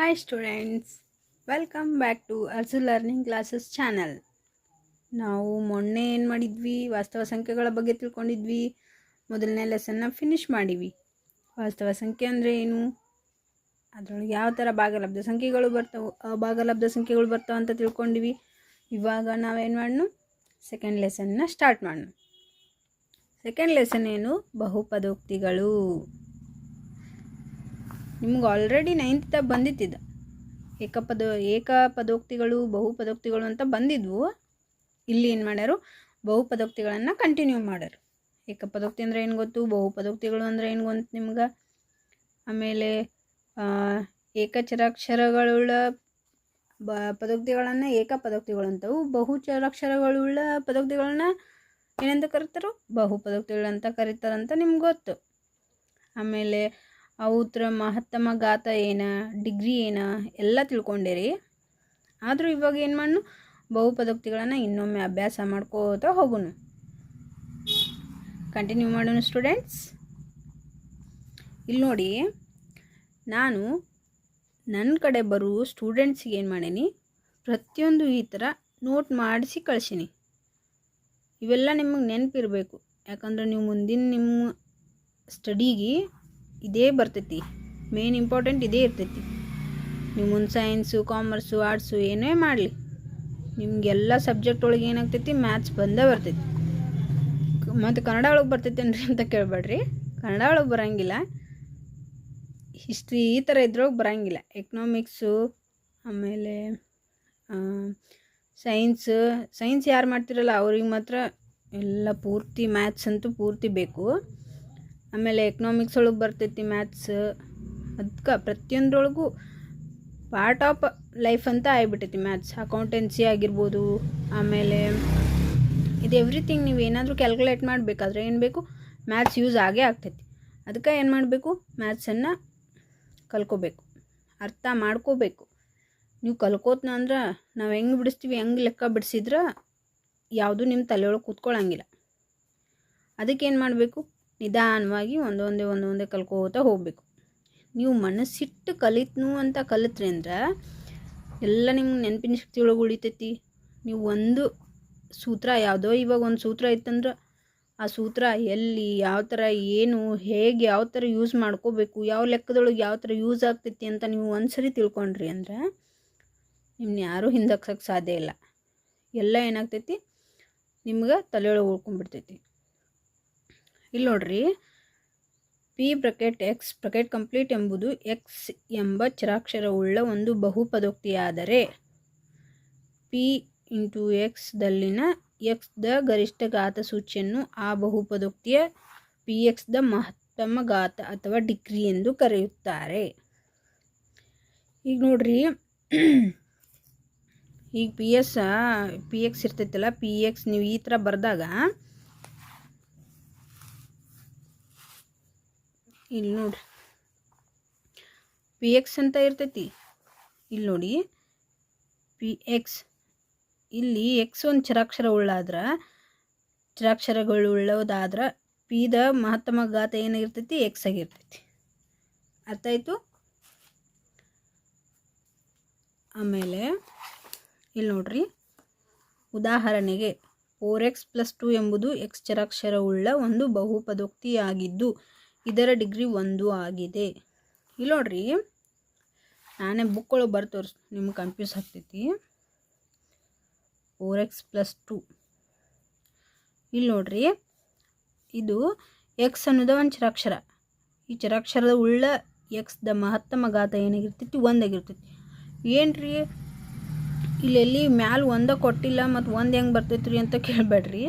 Hi students, welcome back to Arzu Learning Classes channel. ನಾವು ಮೊನ್ನೆ ಏನು ಮಾಡಿದ್ವಿ, ವಾಸ್ತವ ಸಂಖ್ಯೆಗಳ ಬಗ್ಗೆ ತಿಳ್ಕೊಂಡಿದ್ವಿ. ಮೊದಲನೇ ಲೆಸನ್ನ ಫಿನಿಶ್ ಮಾಡಿವಿ. ವಾಸ್ತವ ಸಂಖ್ಯೆ ಅಂದರೆ ಏನು, ಅದರೊಳಗೆ ಯಾವ ಥರ ಭಾಗಲಬ್ಧ ಸಂಖ್ಯೆಗಳು ಬರ್ತಾವೆ, ಅಭಾಗಲಬ್ಧ ಸಂಖ್ಯೆಗಳು ಬರ್ತಾವೆ ಅಂತ ತಿಳ್ಕೊಂಡಿವಿ. ಇವಾಗ ನಾವೇನು ಮಾಡೋಣ, ಸೆಕೆಂಡ್ ಲೆಸನ್ನ ಸ್ಟಾರ್ಟ್ ಮಾಡೋಣ. ಸೆಕೆಂಡ್ ಲೆಸನ್ ಏನು, ಬಹುಪದೋಕ್ತಿಗಳು. ನಿಮ್ಗೆ ಆಲ್ರೆಡಿ 9th ಬಂದಿತ್ತಿದ್ದ ಏಕಪದೋಕ್ತಿಗಳು ಬಹುಪದೋಕ್ತಿಗಳು ಅಂತ ಬಂದಿದ್ವು. ಇಲ್ಲಿ ಏನು ಮಾಡ್ಯಾರು, ಬಹುಪದೋಕ್ತಿಗಳನ್ನು ಕಂಟಿನ್ಯೂ ಮಾಡ್ಯಾರು. ಏಕಪದೋಕ್ತಿ ಅಂದರೆ ಏನು ಗೊತ್ತು, ಬಹುಪದೋಕ್ತಿಗಳು ಅಂದರೆ ಏನು ಗೊತ್ತು ನಿಮ್ಗೆ. ಆಮೇಲೆ ಏಕಚರಾಕ್ಷರಗಳುಳ್ಳ ಪದೋಕ್ತಿಗಳನ್ನು ಏಕಪದೋಕ್ತಿಗಳು ಅಂತವು, ಬಹುಚರಾಕ್ಷರಗಳುಳ್ಳ ಪದೋಕ್ತಿಗಳನ್ನ ಏನಂತ ಕರೀತಾರೋ ಬಹುಪದೋಕ್ತಿಗಳಂತ ಕರೀತಾರಂತ ನಿಮ್ಗೆ ಗೊತ್ತು. ಆಮೇಲೆ ಅವತ್ರ ಮಹತ್ತಮ ಘಾತ ಏನ, ಡಿಗ್ರಿ ಏನ ಎಲ್ಲ ತಿಳ್ಕೊಂಡಿರಿ. ಆದರೂ ಇವಾಗ ಏನು ಮಾಡೋಣ, ಬಹುಪದೋಕ್ತಿಗಳನ್ನು ಇನ್ನೊಮ್ಮೆ ಅಭ್ಯಾಸ ಮಾಡ್ಕೋತಾ ಹೋಗೋಣ. ಕಂಟಿನ್ಯೂ ಮಾಡೋಣ ಸ್ಟೂಡೆಂಟ್ಸ್. ಇಲ್ಲಿ ನೋಡಿ, ನಾನು ನನ್ನ ಕಡೆ ಬರುವ ಸ್ಟೂಡೆಂಟ್ಸಿಗೆ ಏನು ಮಾಡೀನಿ, ಪ್ರತಿಯೊಂದು ಈ ಥರ ನೋಟ್ ಮಾಡಿಸಿ ಕಳಿಸೀನಿ. ಇವೆಲ್ಲ ನಿಮಗೆ ನೆನಪಿರಬೇಕು, ಯಾಕಂದ್ರೆ ನೀವು ಮುಂದಿನ ನಿಮ್ಮ ಸ್ಟಡಿಗೆ ಇದೇ ಬರ್ತೈತಿ. ಮೇನ್ ಇಂಪಾರ್ಟೆಂಟ್ ಇದೇ ಇರ್ತೈತಿ. ನೀವು ಮುಂದೆ ಸೈನ್ಸು, ಕಾಮರ್ಸು, ಆರ್ಟ್ಸು ಏನೇ ಮಾಡಲಿ, ನಿಮಗೆಲ್ಲ ಸಬ್ಜೆಕ್ಟ್ ಒಳಗೆ ಏನಾಗ್ತೈತಿ, ಮ್ಯಾಥ್ಸ್ ಬಂದೇ ಬರ್ತೈತಿ. ಮತ್ತು ಕನ್ನಡ ಒಳಗೆ ಬರ್ತೈತೇನ್ರಿ ಅಂತ ಕೇಳಬೇಡ್ರಿ, ಕನ್ನಡ ಒಳಗೆ ಬರೋಂಗಿಲ್ಲ. ಹಿಸ್ಟ್ರಿ ಈ ಥರ ಇದ್ರೊಳಗೆ ಬರೋಂಗಿಲ್ಲ. ಎಕನಾಮಿಕ್ಸು, ಆಮೇಲೆ ಸೈನ್ಸ್ ಯಾರು ಮಾಡ್ತಿರಲ್ಲ ಅವ್ರಿಗೆ ಮಾತ್ರ ಎಲ್ಲ ಪೂರ್ತಿ ಮ್ಯಾಥ್ಸ್ ಅಂತೂ ಪೂರ್ತಿ ಬೇಕು. ಆಮೇಲೆ ಎಕನಾಮಿಕ್ಸ್ ಒಳಗೆ ಬರ್ತೈತಿ ಮ್ಯಾಥ್ಸ್. ಅದಕ್ಕೆ ಪ್ರತಿಯೊಂದ್ರೊಳಗೂ ಪಾರ್ಟ್ ಆಫ್ ಲೈಫ್ ಅಂತ ಆಗಿಬಿಟ್ಟೈತಿ ಮ್ಯಾಥ್ಸ್. ಅಕೌಂಟೆನ್ಸಿ ಆಗಿರ್ಬೋದು, ಆಮೇಲೆ ಇದು ಎವ್ರಿಥಿಂಗ್. ನೀವು ಏನಾದರೂ ಕ್ಯಾಲ್ಕುಲೇಟ್ ಮಾಡಬೇಕಾದ್ರೆ ಏನು ಬೇಕು, ಮ್ಯಾಥ್ಸ್ ಯೂಸ್ ಆಗೇ ಆಗ್ತೈತಿ. ಅದಕ್ಕೆ ಏನು ಮಾಡಬೇಕು, ಮ್ಯಾಥ್ಸನ್ನು ಕಲ್ಕೋಬೇಕು, ಅರ್ಥ ಮಾಡ್ಕೋಬೇಕು. ನೀವು ಕಲ್ಕೋತ್ನ ಅಂದ್ರೆ ನಾವು ಹೆಂಗೆ ಬಿಡಿಸ್ತೀವಿ, ಹೆಂಗೆ ಲೆಕ್ಕ ಬಿಡಿಸಿದ್ರೆ ಯಾವುದೂ ನಿಮ್ಮ ತಲೆಯೊಳಗೆ ಕೂತ್ಕೊಳ್ಳಂಗಿಲ್ಲ. ಅದಕ್ಕೆ ಏನು ಮಾಡಬೇಕು, ನಿಧಾನವಾಗಿ ಒಂದೊಂದೇ ಕಲ್ಕೋತಾ ಹೋಗಬೇಕು. ನೀವು ಮನಸ್ಸಿಟ್ಟು ಕಲಿತ್ನು ಅಂತ ಕಲಿತ್ರಿ ಅಂದ್ರೆ ಎಲ್ಲ ನಿಮ್ಗೆ ನೆನಪಿನ ಶಕ್ತಿ ಒಳಗೆ ಉಳಿತೈತಿ. ನೀವು ಒಂದು ಸೂತ್ರ ಯಾವುದೋ ಇವಾಗ ಒಂದು ಸೂತ್ರ ಇತ್ತಂದ್ರೆ ಆ ಸೂತ್ರ ಎಲ್ಲಿ ಯಾವ ಥರ ಏನು ಹೇಗೆ ಯಾವ ಥರ ಯೂಸ್ ಮಾಡ್ಕೋಬೇಕು, ಯಾವ ಲೆಕ್ಕದೊಳಗೆ ಯಾವ ಥರ ಯೂಸ್ ಆಗ್ತೈತಿ ಅಂತ ನೀವು ಒಂದು ಸರಿ ತಿಳ್ಕೊಂಡ್ರಿ ಅಂದ್ರೆ ನಿಮ್ಮನ್ನ ಯಾರೂ ಹಿಂದಕ್ಸಕ್ಕೆ ಸಾಧ್ಯ ಇಲ್ಲ. ಎಲ್ಲ ಏನಾಗ್ತೈತಿ, ನಿಮ್ಗೆ ತಲೆಯೊಳಗೆ ಉಳ್ಕೊಂಡ್ಬಿಡ್ತೈತಿ. ಇಲ್ಲಿ ನೋಡ್ರಿ, P bracket x bracket complete ಎಂಬುದು ಎಕ್ಸ್ ಎಂಬ ಚರಾಕ್ಷರವುಳ್ಳ ಒಂದು ಬಹುಪದೋಕ್ತಿಯಾದರೆ ಪಿ ಇಂಟು ಎಕ್ಸ್ದಲ್ಲಿನ ಎಕ್ಸ್ದ ಗರಿಷ್ಠ ಘಾತ ಸೂಚಿಯನ್ನು ಆ ಬಹುಪದೋಕ್ತಿಯ ಪಿ ಎಕ್ಸ್ದ ಮಹತ್ತಮ ಘಾತ ಅಥವಾ ಡಿಗ್ರಿ ಎಂದು ಕರೆಯುತ್ತಾರೆ. ಈಗ ನೋಡ್ರಿ, ಈಗ ಪಿ ಎಕ್ಸ್ ಇರ್ತೈತಲ್ಲ, ಪಿ ಎಕ್ಸ್ ನೀವು ಈ ಥರ ಬರೆದಾಗ ಇಲ್ಲಿ ನೋಡ್ರಿ ಪಿ ಎಕ್ಸ್ ಅಂತ ಇರ್ತೈತಿ. ಇಲ್ಲಿ ನೋಡಿ ಪಿ ಎಕ್ಸ್, ಇಲ್ಲಿ ಎಕ್ಸ್ ಒಂದು ಚರಾಕ್ಷರಗಳುಳ್ಳದಾದ್ರೆ ಪಿದ ಮಹತ್ತಮ ಘಾತ ಏನಾಗಿರ್ತೈತಿ, ಎಕ್ಸ್ ಆಗಿರ್ತೈತಿ. ಅರ್ಥ ಆಯಿತು. ಆಮೇಲೆ ಇಲ್ಲಿ ನೋಡ್ರಿ, ಉದಾಹರಣೆಗೆ 4x+2 ಎಂಬುದು ಎಕ್ಸ್ ಚರಾಕ್ಷರವುಳ್ಳ ಒಂದು ಬಹುಪದೋಕ್ತಿಯಾಗಿದ್ದು ಇದರ ಡಿಗ್ರಿ 1 ಆಗಿದೆ. ಇಲ್ಲಿ ನೋಡ್ರಿ, ನಾನೇ ಬುಕ್ ಒಳಗೆ ಬರ್ತೋರ್ಸ್, ನಿಮ್ಗೆ ಕನ್ಫ್ಯೂಸ್ ಆಗ್ತೈತಿ. 4x+2 ಇಲ್ಲಿ ನೋಡ್ರಿ, ಇದು ಎಕ್ಸ್ ಅನ್ನೋದ ಒಂದು ಚರಾಕ್ಷರ. ಈ ಚರಾಕ್ಷರದ ಉಳ್ಳ ಎಕ್ಸ್ದ ಮಹತ್ತಮ ಘಾತ ಏನಾಗಿರ್ತೈತಿ, 1 ಆಗಿರ್ತೈತಿ. ಏನ್ರಿ ಇಲ್ಲೆಲ್ಲಿ ಮ್ಯಾಲೆ 1 ಕೊಟ್ಟಿಲ್ಲ ಮತ್ತು 1 ಹೆಂಗೆ ಬರ್ತೈತ್ರಿ ಅಂತ ಕೇಳಬೇಡ್ರಿ.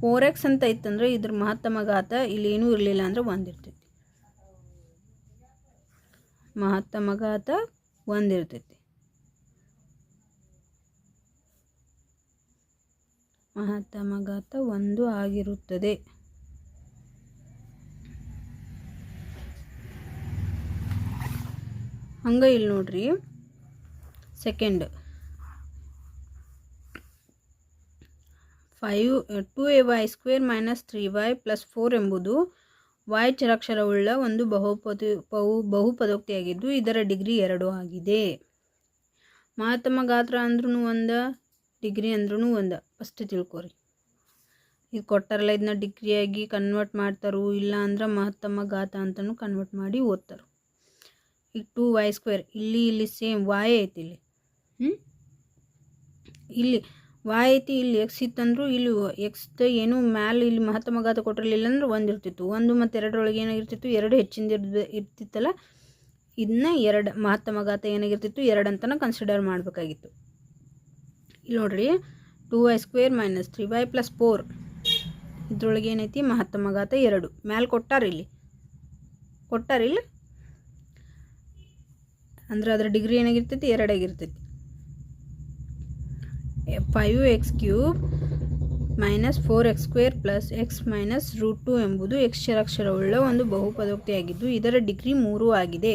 4x ಅಂತ ಇತ್ತಂದ್ರೆ ಇದ್ರ ಮಹತ್ತಮ ಘಾತ ಇಲ್ಲಿ ಏನೂ ಇರಲಿಲ್ಲ ಅಂದ್ರೆ 1 ಇರ್ತೈತಿ. ಮಹತ್ತಮ ಘಾತ 1 ಇರ್ತೈತಿ. ಮಹತ್ತಮ ಘಾತ 1 ಆಗಿರುತ್ತದೆ. ಹಂಗೆ ಇಲ್ಲಿ ನೋಡ್ರಿ, ಸೆಕೆಂಡ್ 2ay² - 3y + 4 ಎಂಬುದು y ಚರಾಕ್ಷರವುಳ್ಳ ಒಂದು ಬಹುಪದೋಕ್ತಿಯಾಗಿದ್ದು ಇದರ ಡಿಗ್ರಿ 2 ಆಗಿದೆ. ಮಹತ್ತಮ ಗಾತ್ರ ಅಂದ್ರೂ ಒಂದು, ಡಿಗ್ರಿ ಅಂದ್ರೂ ಒಂದು. ಫಸ್ಟ್ ತಿಳ್ಕೊರಿ. ಇದು ಕೊಟ್ಟಾರಲ್ಲ, ಇದನ್ನ ಡಿಗ್ರಿಯಾಗಿ ಕನ್ವರ್ಟ್ ಮಾಡ್ತಾರೋ ಇಲ್ಲ ಅಂದ್ರೆ ಮಹತ್ತಮ ಘಾತ ಅಂತಲೂ ಕನ್ವರ್ಟ್ ಮಾಡಿ ಓದ್ತಾರೆ. ಈಗ 2y² ಇಲ್ಲಿ ಸೇಮ್ y ಐತಿ. ಇಲ್ಲಿ y ಐತಿ, ಇಲ್ಲಿ x ಇತ್ತಂದ್ರೂ ಇಲ್ಲಿ ಎಕ್ಸ್ದ ಏನು ಮ್ಯಾಲೆ ಇಲ್ಲಿ ಮಹತ್ತಮ ಘಾತ ಕೊಟ್ಟಿರಲಿಲ್ಲ ಅಂದ್ರೆ 1 ಇರ್ತಿತ್ತು. 1 ಮತ್ತು 2 ಏನಾಗಿರ್ತಿತ್ತು, 2 ಹೆಚ್ಚಿಂದ ಇರ್ತಿತ್ತಲ್ಲ, ಇದನ್ನ 2 ಮಹತ್ತಮ ಘಾತ ಏನಾಗಿರ್ತಿತ್ತು, 2 ಅಂತಲೇ ಕನ್ಸಿಡರ್ ಮಾಡಬೇಕಾಗಿತ್ತು. ಇಲ್ಲಿ ನೋಡ್ರಿ, 2y² - 3y + 4 ಇದ್ರೊಳಗೆ ಏನೈತಿ, ಮಹತ್ತಮ ಘಾತ 2 ಮ್ಯಾಲೆ ಕೊಟ್ಟಾರಿಲ್ಲ ಅಂದ್ರೆ ಅದರ ಡಿಗ್ರಿ ಏನಾಗಿರ್ತೈತಿ, 2 ಆಗಿರ್ತೈತಿ. 5x³ - 4x² + x - √2 ಎಂಬುದು x ಚರಾಕ್ಷರವುಳ್ಳ ಒಂದು ಬಹುಪದೋಕ್ತಿಯಾಗಿದ್ದು ಇದರ ಡಿಗ್ರಿ 3 ಆಗಿದೆ.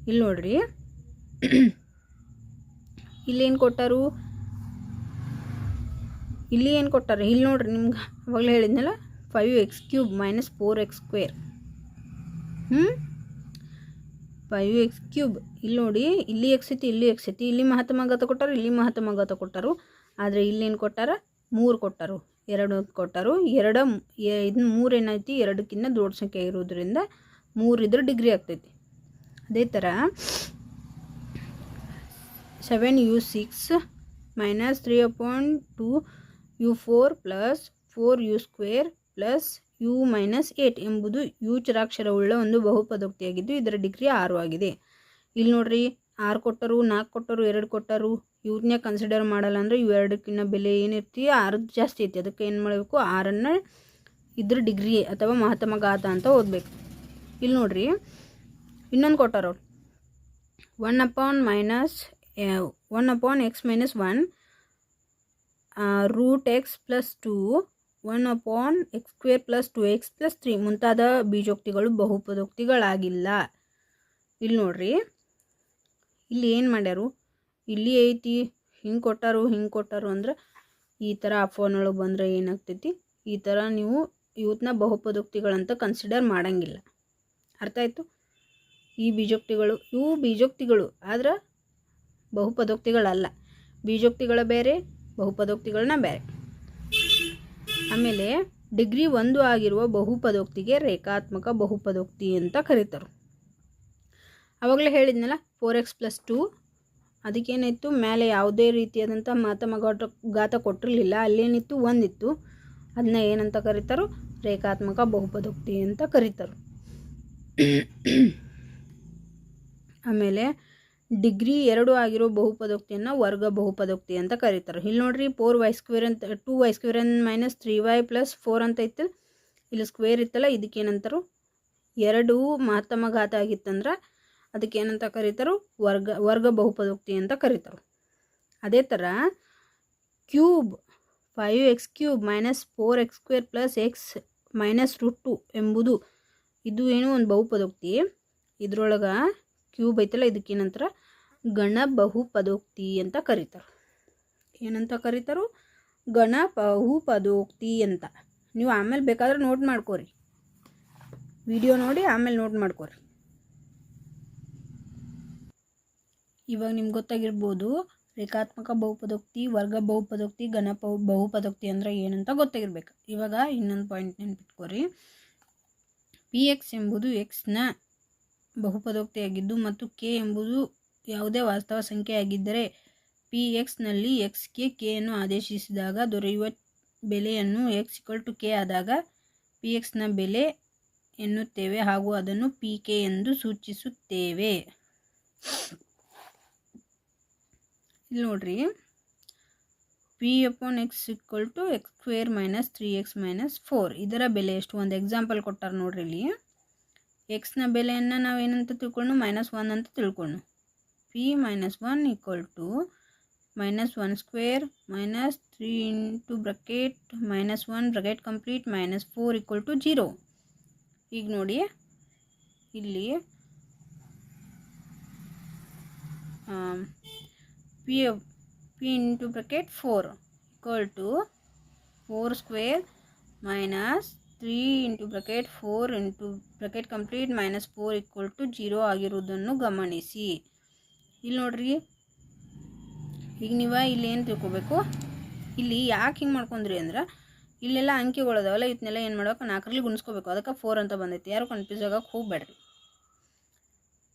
ಇಲ್ಲಿ ನೋಡ್ರಿ, ಇಲ್ಲೇನು ಕೊಟ್ಟಾರು, ಇಲ್ಲಿ ಏನು ಕೊಟ್ಟಾರೆ, ಇಲ್ಲಿ ನೋಡ್ರಿ, ನಿಮ್ಗೆ ಅವಾಗಲೇ ಹೇಳಿದ್ನಲ್ಲ 5x³ - 4x². 5x³ ಇಲ್ಲಿ ನೋಡಿ, ಇಲ್ಲಿ x ಐತಿ, ಇಲ್ಲಿ x ಐತಿ, ಇಲ್ಲಿ ಮಹತ್ತಮ ಘಾತ ಕೊಟ್ಟಾರು, ಇಲ್ಲಿ ಮಹತ್ತಮ ಘಾತ ಕೊಟ್ಟಾರು. ಆದರೆ ಇಲ್ಲೇನು ಕೊಟ್ಟಾರ, 3 ಕೊಟ್ಟಾರು, 2 ಕೊಟ್ಟಾರು. 3 ಏನೈತಿ, 2ಕ್ಕಿಂತ ದೊಡ್ಡ ಸಂಖ್ಯೆ ಇರೋದ್ರಿಂದ 3 ಇದ್ರೆ ಡಿಗ್ರಿ ಆಗ್ತೈತಿ. ಅದೇ ಥರ 7u6 - 3/2u4 + 4u² + u - 8 ಎಂಬುದು u ಚರಾಕ್ಷರವುಳ್ಳ ಒಂದು ಬಹುಪದೋಕ್ತಿಯಾಗಿದ್ದು ಇದರ ಡಿಗ್ರಿ 6 ಆಗಿದೆ. ಇಲ್ಲಿ ನೋಡ್ರಿ, 6 ಕೊಟ್ಟರು, 4 ಕೊಟ್ಟರು, 2 ಕೊಟ್ಟರು. ಇವ್ರನ್ನೇ ಕನ್ಸಿಡರ್ ಮಾಡಲ್ಲ ಅಂದರೆ ಇವೆರಡಕ್ಕಿನ್ನ ಬೆಲೆ ಏನಿರ್ತಿ 6 ಜಾಸ್ತಿ ಐತಿ. ಅದಕ್ಕೆ ಏನು ಮಾಡಬೇಕು, 6ಅನ್ನು ಇದ್ರ ಡಿಗ್ರಿ ಅಥವಾ ಮಹತ್ತಮ ಘಾತ ಅಂತ ಓದಬೇಕು. ಇಲ್ಲಿ ನೋಡ್ರಿ, ಇನ್ನೊಂದು ಕೊಟ್ಟಾರ ಅವ್ರು, 1/(x - 1) √x + 2 1/(x² + 2x + 3 ಮುಂತಾದ ಬೀಜೋಕ್ತಿಗಳು ಬಹುಪದೋಕ್ತಿಗಳಾಗಿಲ್ಲ. ಇಲ್ಲಿ ನೋಡ್ರಿ, ಇಲ್ಲಿ ಏನು ಮಾಡ್ಯಾರು, ಇಲ್ಲಿ ಐತಿ, ಹಿಂಗೆ ಕೊಟ್ಟಾರು ಅಂದ್ರೆ ಈ ಥರ ಫೋನೊಳಗೆ ಬಂದರೆ ಏನಾಗ್ತೈತಿ, ಈ ಥರ ನೀವು ಇವತ್ತನ್ನ ಬಹುಪದೋಕ್ತಿಗಳಂತ ಕನ್ಸಿಡರ್ ಮಾಡೋಂಗಿಲ್ಲ. ಅರ್ಥ ಆಯಿತು? ಈ ಬೀಜೋಕ್ತಿಗಳು ಇವು ಬೀಜೋಕ್ತಿಗಳು ಆದ್ರೆ ಬಹುಪದೋಕ್ತಿಗಳಲ್ಲ. ಬೀಜೋಕ್ತಿಗಳ ಬೇರೆ, ಬಹುಪದೋಕ್ತಿಗಳನ್ನ ಬೇರೆ. ಆಮೇಲೆ ಡಿಗ್ರಿ 1 ಆಗಿರುವ ಬಹುಪದೋಕ್ತಿಗೆ ರೇಖಾತ್ಮಕ ಬಹುಪದೋಕ್ತಿ ಅಂತ ಕರೀತಾರೆ. ಆವಾಗಲೇ ಹೇಳಿದ್ನಲ್ಲ 4x + 2 ಅದಕ್ಕೇನಿತ್ತು, ಮೇಲೆ ಯಾವುದೇ ರೀತಿಯಾದಂಥ ಮಹತ್ತಮ ಘಾತ ಕೊಟ್ಟಿರಲಿಲ್ಲ, ಅಲ್ಲೇನಿತ್ತು, 1 ಇತ್ತು. ಅದನ್ನ ಏನಂತ ಕರೀತಾರೋ, ರೇಖಾತ್ಮಕ ಬಹುಪದೋಕ್ತಿ ಅಂತ ಕರೀತಾರೆ. ಆಮೇಲೆ ಡಿಗ್ರಿ 2 ಆಗಿರೋ ಬಹುಪದೋಕ್ತಿಯನ್ನು ವರ್ಗ ಬಹುಪದೋಕ್ತಿ ಅಂತ ಕರೀತಾರೆ. ಇಲ್ಲಿ ನೋಡ್ರಿ, 4y² ಅಂತ 2y² - 3y + 4 ಅಂತ ಇತ್ತು. ಇಲ್ಲಿ ಸ್ಕ್ವೇರ್ ಇತ್ತಲ್ಲ, ಇದಕ್ಕೇನಂತಾರು, 2 ಮಹತ್ತಮ ಘಾತ ಆಗಿತ್ತಂದ್ರೆ ಅದಕ್ಕೇನಂತ ಕರೀತಾರೋ, ವರ್ಗ ಬಹುಪದೋಕ್ತಿ ಅಂತ ಕರೀತಾರೆ. ಅದೇ ಥರ ಕ್ಯೂಬ್ 5x³ - 4x² + x - √2 ಎಂಬುದು ಇದು ಏನು ಒಂದು ಬಹುಪದೋಕ್ತಿ. ಇದ್ರೊಳಗೆ ಕ್ಯೂಬ್ ಐತಲ್ಲ, ಇದಕ್ಕೇನಂತಾರೆ, ಗಣ ಬಹುಪದೋಕ್ತಿ ಅಂತ ಕರೀತಾರೆ. ಏನಂತ ಕರೀತಾರೋ, ಗಣ ಬಹುಪದೋಕ್ತಿ ಅಂತ. ನೀವು ಆಮೇಲೆ ಬೇಕಾದ್ರೆ ನೋಟ್ ಮಾಡ್ಕೋರಿ, ವಿಡಿಯೋ ನೋಡಿ ಆಮೇಲೆ ನೋಟ್ ಮಾಡ್ಕೋರಿ. ಇವಾಗ ನಿಮ್ಗೆ ಗೊತ್ತಾಗಿರ್ಬೋದು ರೇಖಾತ್ಮಕ ಬಹುಪದೋಕ್ತಿ, ವರ್ಗ ಬಹುಪದೋಕ್ತಿ, ಗಣ ಬಹುಪದೋಕ್ತಿ ಅಂದರೆ ಏನಂತ ಗೊತ್ತಾಗಿರ್ಬೇಕು. ಇವಾಗ ಇನ್ನೊಂದು ಪಾಯಿಂಟ್ ನೆನ್ಪಿಟ್ಕೋರಿ, px ಎಂಬುದು xನ ಬಹುಪದೋಕ್ತಿಯಾಗಿದ್ದು ಮತ್ತು k ಎಂಬುದು ಯಾವುದೇ ವಾಸ್ತವ ಸಂಖ್ಯೆಯಾಗಿದ್ದರೆ pxನಲ್ಲಿ xಗೆ kಯನ್ನು ಆದೇಶಿಸಿದಾಗ ದೊರೆಯುವ ಬೆಲೆಯನ್ನು x = k ಆದಾಗ pxನ ಬೆಲೆ ಎನ್ನುತ್ತೇವೆ ಹಾಗೂ ಅದನ್ನು pk ಎಂದು ಸೂಚಿಸುತ್ತೇವೆ. ಇಲ್ಲಿ ನೋಡ್ರಿ, p/x = x² - 3x - 4 ಇದರ ಬೆಲೆ ಎಷ್ಟು, ಒಂದು ಎಕ್ಸಾಂಪಲ್ ಕೊಟ್ಟಾರೆ ನೋಡ್ರಿ. ಇಲ್ಲಿ ಎಕ್ಸ್ನ ಬೆಲೆಯನ್ನು ನಾವೇನಂತ ತಿಳ್ಕೊಂಡು, -1 ಅಂತ ತಿಳ್ಕೊಂಡು, p - 1 = -1² - 3 into bracket -1 bracket complete -4 = 0. ಈಗ ನೋಡಿ, ಇಲ್ಲಿ p into bracket 4 = 4² - 3 into bracket 4 into bracket complete minus 4 equal to 0 ಆಗಿರುವುದನ್ನು ಗಮನಿಸಿ. ಇಲ್ಲಿ ನೋಡ್ರಿ, ಈಗ ನೀವು ಇಲ್ಲಿ ಏನು ತಿಳ್ಕೊಬೇಕು, ಇಲ್ಲಿ ಯಾಕೆ ಹಿಂಗೆ ಮಾಡ್ಕೊಂಡ್ರಿ ಅಂದ್ರೆ ಇಲ್ಲೆಲ್ಲ ಅಂಕಿಗಳದಾವಲ್ಲ, ಇದನ್ನೆಲ್ಲ ಏನು ಮಾಡ್ಬೇಕು, 4ರಲ್ಲಿ ಗುಣಿಸ್ಕೋಬೇಕು. ಅದಕ್ಕೆ 4 ಅಂತ ಬಂದೈತಿ. ಯಾರು ಕನ್ಫ್ಯೂಸ್ ಆಗೋಕೆ ಹೋಗಬೇಡ್ರಿ.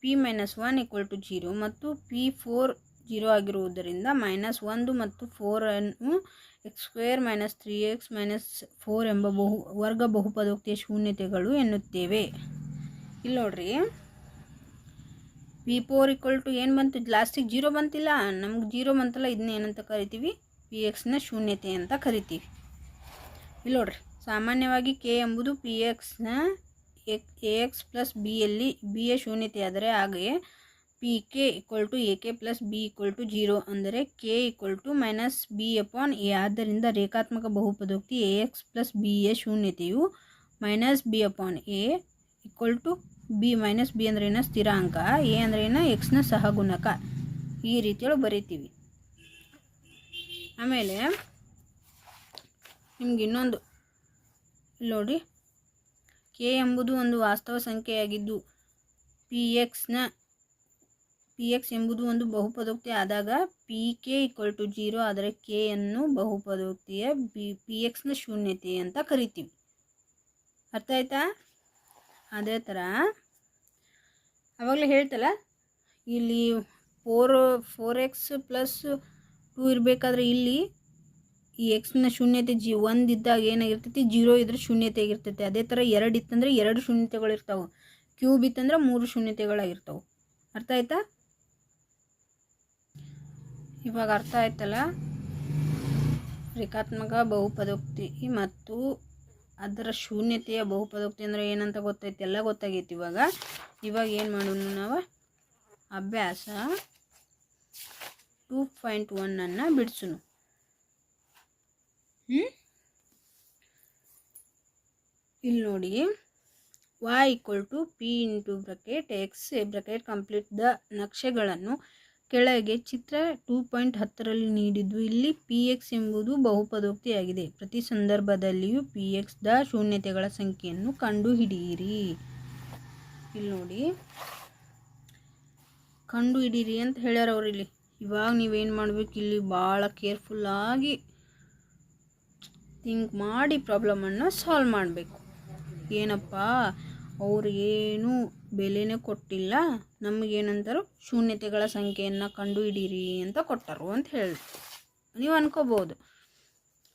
p-1 ಈಕ್ವಲ್ ಟು 0 ಮತ್ತು p4 0 ಆಗಿರುವುದರಿಂದ -1 ಮತ್ತು 4 ಅನ್ನು x² - 3x - 4 ಎಂಬ ವರ್ಗ ಬಹುಪದೋಕ್ತಿಯ ಶೂನ್ಯತೆಗಳು ಎನ್ನುತ್ತೇವೆ. ಇಲ್ಲಿ ನೋಡ್ರಿ, p4 ಈಕ್ವಲ್ ಟು ಏನು ಬಂತು, ಲಾಸ್ಟಿಗೆ 0 ಬಂತಿಲ್ಲ, ನಮ್ಗೆ 0 ಬಂತಲ್ಲ, ಇದನ್ನ ಏನಂತ ಕರಿತೀವಿ, pxನ ಶೂನ್ಯತೆ ಅಂತ ಕರಿತೀವಿ. ಇಲ್ಲಿ ನೋಡ್ರಿ, ಸಾಮಾನ್ಯವಾಗಿ k ಎಂಬುದು pxನ ax ಪ್ಲಸ್ ಬಿಯಲ್ಲಿ ಬಿಯ ಶೂನ್ಯತೆಯಾದರೆ ಹಾಗೆಯೇ pk equal to ak plus B equal to 0 ಅಂದರೆ k equal to minus B upon A. ಆದ್ದರಿಂದ ರೇಖಾತ್ಮಕ ಬಹುಪದೋಕ್ತಿ ax ಪ್ಲಸ್ ಬಿಯ ಶೂನ್ಯತೆಯು minus B upon A equal to B. Minus B ಅಂದ್ರೆ ಏನೋ ಸ್ಥಿರಾಂಕ, ಎ ಅಂದ್ರೆ ಏನೋ ಎಕ್ಸ್ನ ಸಹಗುಣಕ. ಈ ರೀತಿಯೊಳಗೆ ಬರೀತೀವಿ. ಆಮೇಲೆ ನಿಮ್ಗೆ ಇನ್ನೊಂದು ಇಲ್ಲಿ ನೋಡಿ, ಕೆ ಎಂಬುದು ಒಂದು ವಾಸ್ತವ ಸಂಖ್ಯೆಯಾಗಿದ್ದು px ಎಂಬುದು ಒಂದು ಬಹುಪದೋಕ್ತಿ ಆದಾಗ pk ಈಕ್ವಲ್ ಟು 0 ಆದರೆ k ಅನ್ನು ಬಹುಪದೋಕ್ತಿಯ pxನ ಶೂನ್ಯತೆ ಅಂತ ಕರಿತೀವಿ. ಅರ್ಥ ಆಯ್ತಾ? ಅದೇ ಥರ ಆವಾಗಲೇ ಹೇಳ್ತಲ್ಲ, ಇಲ್ಲಿ 4x ಪ್ಲಸ್ 2 ಇರಬೇಕಾದ್ರೆ ಇಲ್ಲಿ ಈ ಎಕ್ಸ್ನ ಶೂನ್ಯತೆ 1 ಇದ್ದಾಗ ಏನಾಗಿರ್ತೈತಿ, 0 ಇದ್ರೆ ಶೂನ್ಯತೆ ಆಗಿರ್ತೈತಿ. ಅದೇ ಥರ 2 ಇತ್ತಂದ್ರೆ 2 ಶೂನ್ಯತೆಗಳಿರ್ತಾವೆ, ಕ್ಯೂಬ್ ಇತ್ತಂದ್ರೆ 3 ಶೂನ್ಯತೆಗಳಾಗಿರ್ತಾವೆ. ಅರ್ಥ ಆಯ್ತಾ? ಇವಾಗ ಅರ್ಥ ಆಯ್ತಲ್ಲ, ರೇಖಾತ್ಮಕ ಬಹುಪದೋಕ್ತಿ ಮತ್ತು ಅದರ ಶೂನ್ಯತೆಯ ಬಹುಪದೋಕ್ತಿ ಅಂದರೆ ಏನಂತ ಗೊತ್ತೈತಿ, ಎಲ್ಲ ಗೊತ್ತಾಗೈತಿ. ಇವಾಗ ಏನು ಮಾಡೋಣ, ನಾವು ಅಭ್ಯಾಸ 2.1 ಬಿಡಿಸೋಣ. ಇಲ್ಲಿ ನೋಡಿ, y equal to p into bracket x bracket complete ದ ನಕ್ಷೆಗಳನ್ನು ಕೆಳಗೆ ಚಿತ್ರ 2.10ರಲ್ಲಿ ನೀಡಿದ್ದು. ಇಲ್ಲಿ px ಎಂಬುದು ಬಹುಪದೋಕ್ತಿಯಾಗಿದೆ. ಪ್ರತಿ ಸಂದರ್ಭದಲ್ಲಿಯೂ px ದ ಶೂನ್ಯತೆಗಳ ಸಂಖ್ಯೆಯನ್ನು ಕಂಡುಹಿಡಿಯಿರಿ. ಇಲ್ಲಿ ನೋಡಿ, ಕಂಡುಹಿಡಿಯಿರಿ ಅಂತ ಹೇಳ್ಯಾರ ಅವ್ರು ಇಲ್ಲಿ. ಇವಾಗ ನೀವೇನು ಮಾಡಬೇಕು, ಇಲ್ಲಿ ಭಾಳ ಕೇರ್ಫುಲ್ಲಾಗಿ ಥಿಂಕ್ ಮಾಡಿ ಪ್ರಾಬ್ಲಮನ್ನು ಸಾಲ್ವ್ ಮಾಡಬೇಕು. ಏನಪ್ಪ, ಅವ್ರಿಗೇನು ಬೆಲೆನೇ ಕೊಟ್ಟಿಲ್ಲ, ನಮಗೇನಂತಾರೋ ಶೂನ್ಯತೆಗಳ ಸಂಖ್ಯೆಯನ್ನು ಕಂಡುಹಿಡೀರಿ ಅಂತ ಕೊಟ್ಟರು ಅಂತ ಹೇಳಿ ನೀವು ಅನ್ಕೋಬೋದು.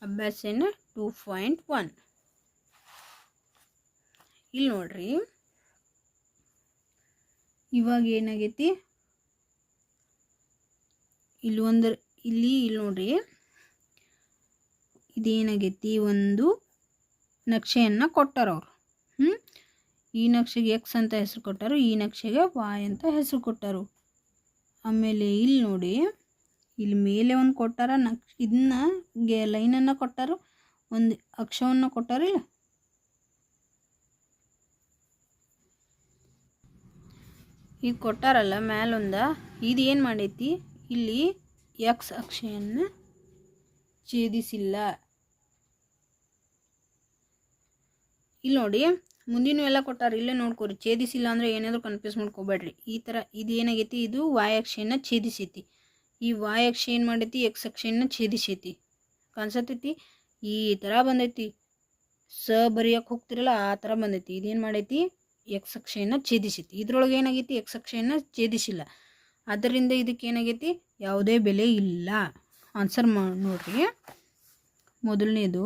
ಅಭ್ಯಾಸ 2.1 ಇಲ್ಲಿ ನೋಡ್ರಿ, ಇವಾಗ ಏನಾಗೈತಿ, ಇಲ್ಲಿ ನೋಡ್ರಿ, ಇದೇನಾಗೈತಿ, ಒಂದು ನಕ್ಷೆಯನ್ನು ಕೊಟ್ಟಾರವ್ರು. ಈ ನಕ್ಷೆಗೆ ಎಕ್ಸ್ ಅಂತ ಹೆಸರು ಕೊಟ್ಟರು, ಈ ನಕ್ಷೆಗೆ ವಾಯ್ ಅಂತ ಹೆಸರು ಕೊಟ್ಟರು. ಆಮೇಲೆ ಇಲ್ಲಿ ನೋಡಿ, ಇಲ್ಲಿ ಮೇಲೆ ಒಂದು ಕೊಟ್ಟಾರ, ಇದನ್ನ ಲೈನನ್ನು ಕೊಟ್ಟರು, ಒಂದು ಅಕ್ಷವನ್ನು ಕೊಟ್ಟಾರು. ಇಲ್ಲ, ಇದು ಕೊಟ್ಟಾರಲ್ಲ ಮ್ಯಾಲೊಂದ, ಇದು ಏನು ಮಾಡೈತಿ, ಇಲ್ಲಿ ಎಕ್ಸ್ ಅಕ್ಷೆಯನ್ನು ಛೇದಿಸಿಲ್ಲ. ಇಲ್ಲಿ ನೋಡಿ, ಮುಂದಿನ ಎಲ್ಲ ಕೊಟ್ಟಾರ, ಇಲ್ಲೇ ನೋಡ್ಕೊರಿ, ಛೇದಿಸಿಲ್ಲ ಅಂದರೆ ಏನಾದರೂ ಕನ್ಫ್ಯೂಸ್ ಮಾಡ್ಕೋಬೇಡ್ರಿ. ಈ ಥರ ಇದು ಏನಾಗೈತಿ, ಇದು ವಾಯ್ ಅಕ್ಷೆಯನ್ನು ಛೇದಿಸೈತಿ. ಈ ವಾಯ್ ಅಕ್ಷೆ ಏನು ಮಾಡೈತಿ, ಎಕ್ಸ್ ಅಕ್ಷೆಯನ್ನು ಛೇದಿಸೈತಿ. ಕಾಣಿಸತೈತಿ, ಈ ಥರ ಬಂದೈತಿ. ಬರೆಯೋಕೆ ಹೋಗ್ತಿರಲ್ಲ ಆ ಥರ ಬಂದೈತಿ. ಇದೇನು ಮಾಡೈತಿ, ಎಕ್ಸ್ ಅಕ್ಷೆಯನ್ನು ಛೇದಿಸೈತಿ. ಇದ್ರೊಳಗೆ ಏನಾಗೈತಿ, ಎಕ್ಸ್ ಅಕ್ಷೆಯನ್ನು ಛೇದಿಸಿಲ್ಲ. ಆದ್ದರಿಂದ ಇದಕ್ಕೆ ಏನಾಗೈತಿ, ಯಾವುದೇ ಬೆಲೆ ಇಲ್ಲ. ಆನ್ಸರ್ ನೋಡ್ರಿ. ಮೊದಲನೇದು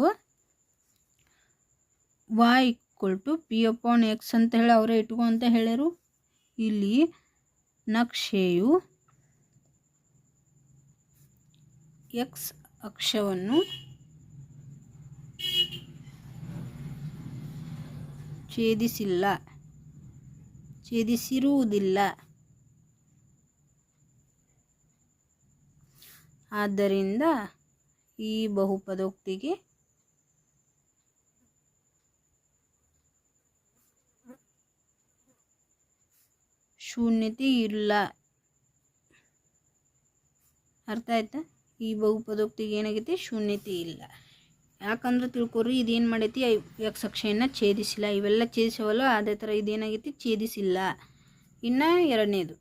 y equal to p upon x ಅಂತ ಹೇಳಿ ಅವರೇ ಇಟ್ಕೊ ಅಂತ ಹೇಳ್ಯಾರು. ಇಲ್ಲಿ ನಕ್ಷೆಯು ಎಕ್ಸ್ ಅಕ್ಷವನ್ನು ಛೇದಿಸಿರುವುದಿಲ್ಲ. ಆದ್ದರಿಂದ ಈ ಬಹುಪದೋಕ್ತಿಗೆ ಶೂನ್ಯತೆ ಇಲ್ಲ. ಅರ್ಥ ಆಯ್ತಾ? ಈ ಬಹುಪದೋಕ್ತಿಗೆ ಏನಾಗೈತಿ, ಶೂನ್ಯತೆ ಇಲ್ಲ. ಯಾಕಂದ್ರೆ ತಿಳ್ಕೊರಿ ಇದೇನು ಮಾಡೈತಿ ಎಕ್ಸ್ ಅಕ್ಷೆಯನ್ನು ಛೇದಿಸಿಲ್ಲ. ಇವೆಲ್ಲ ಛೇದಿಸವಲ್ಲ, ಅದೇ ಥರ ಇದೇನಾಗೈತಿ ಛೇದಿಸಿಲ್ಲ. ಇನ್ನು ಎರಡನೇದು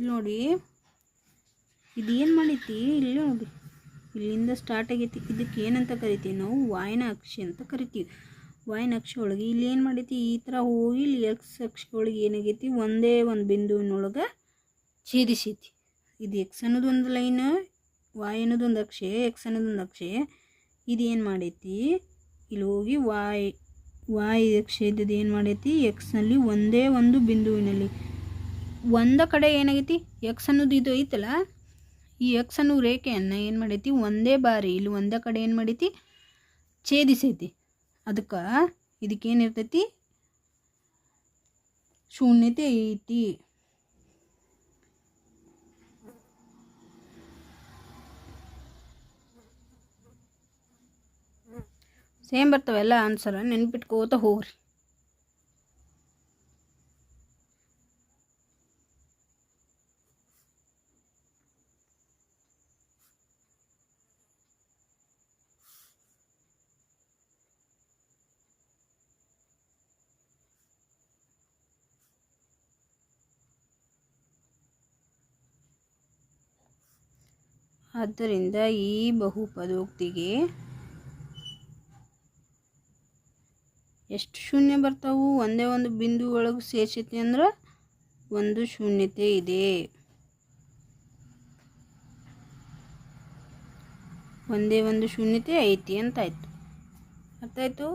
ನೋಡಿ, ಇದೇನು ಮಾಡೈತಿ ಇಲ್ಲಿ ನೋಡಿ, ಇಲ್ಲಿಂದ ಸ್ಟಾರ್ಟ್ ಆಗೈತಿ. ಇದಕ್ಕೆ ಏನಂತ ಕರಿತೀವಿ ನಾವು? ವಾಯಿನ ಅಕ್ಷೆ ಅಂತ ಕರಿತೀವಿ. ವಾಯಿನ ಅಕ್ಷೆ ಒಳಗೆ ಇಲ್ಲಿ ಏನು ಮಾಡೈತಿ, ಈ ಥರ ಹೋಗಿ ಇಲ್ಲಿ ಎಕ್ಸ್ ಅಕ್ಷೆ ಒಳಗೆ ಏನಾಗೈತಿ, ಒಂದೇ ಒಂದು ಬಿಂದುವಿನೊಳಗೆ ಛೇದಿಸೈತಿ. ಇದು ಎಕ್ಸ್ ಅನ್ನೋದು ಒಂದು ಲೈನ್, ವಾಯ್ ಅನ್ನೋದು ಒಂದು ಅಕ್ಷೆ, ಎಕ್ಸ್ ಅನ್ನೋದು ಒಂದು ಅಕ್ಷೆ. ಇದೇನು ಮಾಡೈತಿ, ಇಲ್ಲಿ ಹೋಗಿ ವಾಯ್ ಅಕ್ಷೆ ಇದ್ದದ್ದು ಏನು ಮಾಡೈತಿ, ಎಕ್ಸ್ನಲ್ಲಿ ಒಂದೇ ಒಂದು ಬಿಂದುವಿನಲ್ಲಿ ಒಂದ ಕಡೆ ಏನಾಗೈತಿ, ಎಕ್ಸ್ ಅನ್ನೋದು ಇದು ಐತಲ್ಲ, ಈ ಎಕ್ಸ್ ಅನ್ನೋ ರೇಖೆಯನ್ನು ಏನು ಮಾಡೈತಿ, ಒಂದೇ ಬಾರಿ ಇಲ್ಲಿ ಒಂದೇ ಕಡೆ ಏನು ಮಾಡೈತಿ, ಛೇದಿಸೈತಿ. ಅದಕ್ಕೆ ಇದಕ್ಕೇನಿರ್ತೈತಿ, ಶೂನ್ಯತೆ ಐತಿ. ಸೇಮ್ ಬರ್ತಾವೆಲ್ಲ ಆನ್ಸರ್, ನೆನ್ಪಿಟ್ಕೋತ ಹೋಗ್ರಿ. ಆದ್ದರಿಂದ ಈ ಬಹುಪದೋಕ್ತಿಗೆ ಎಷ್ಟು ಶೂನ್ಯ ಬರ್ತಾವು? ಒಂದೇ ಒಂದು ಬಿಂದು ಒಳಗೆ ಸೇರಿಸೈತಿ ಅಂದ್ರೆ ಒಂದು ಶೂನ್ಯತೆ ಇದೆ. ಒಂದೇ ಒಂದು ಶೂನ್ಯತೆ ಐತಿ ಅಂತ ಆಯಿತು. ಅರ್ಥ ಆಯಿತು?